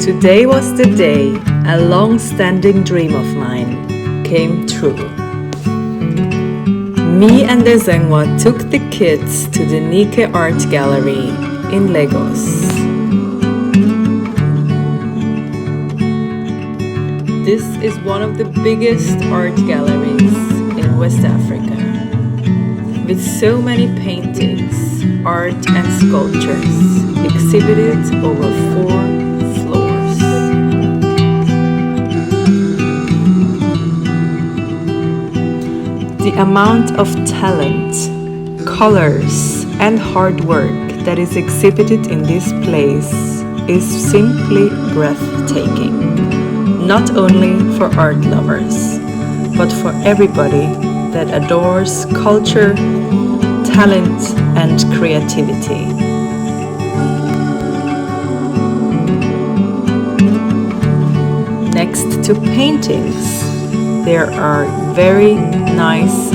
Today was the day a long-standing dream of mine came true. Me and Desengwa took the kids to the Nike Art Gallery in Lagos. This is one of the biggest art galleries in West Africa, with so many paintings, art and sculptures exhibited over 4 floors. The amount of talent, colors and hard work that is exhibited in this place is simply breathtaking. Not only for art lovers, but for everybody that adores culture, talent, and creativity. Next to paintings, there are very nice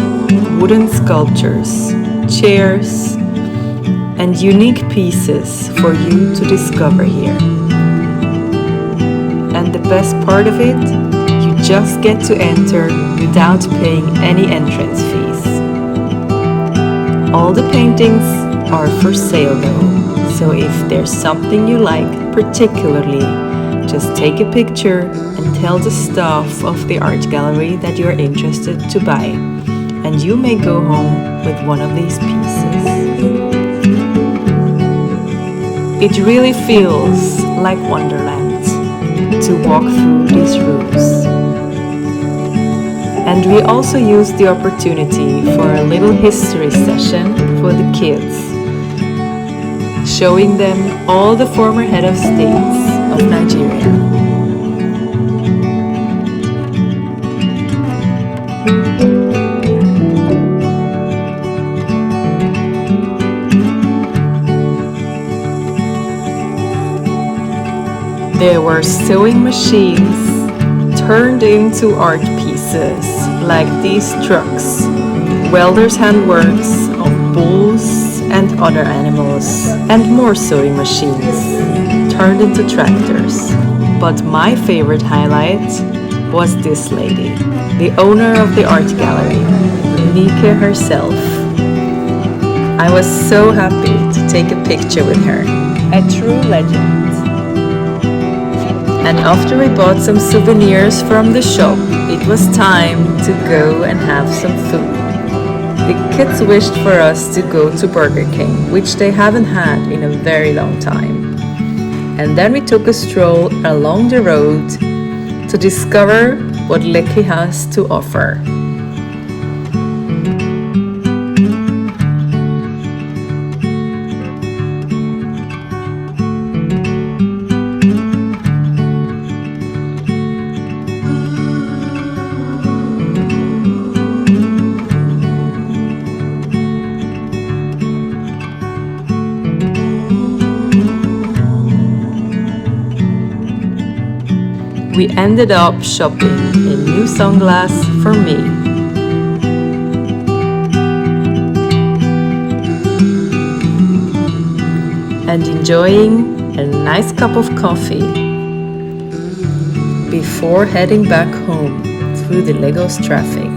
wooden sculptures, chairs, and unique pieces for you to discover here. And the best part of it, you just get to enter without paying any entrance fees. All the paintings are for sale though, so if there's something you like particularly, just take a picture and tell the staff of the art gallery that you're interested to buy, and you may go home with one of these pieces. It really feels like Wonderland to walk through these rooms. And we also used the opportunity for a little history session for the kids, showing them all the former head of states of Nigeria. There were sewing machines turned into art pieces like these trucks, welders' handworks of bulls and other animals, and more sewing machines turned into tractors. But my favorite highlight was this lady, the owner of the art gallery, Nike herself. I was so happy to take a picture with her, a true legend. And after we bought some souvenirs from the shop, it was time to go and have some food. The kids wished for us to go to Burger King, which they haven't had in a very long time. And then we took a stroll along the road to discover what Lekki has to offer. We ended up shopping a new sunglass for me. And enjoying a nice cup of coffee before heading back home through the Lagos traffic.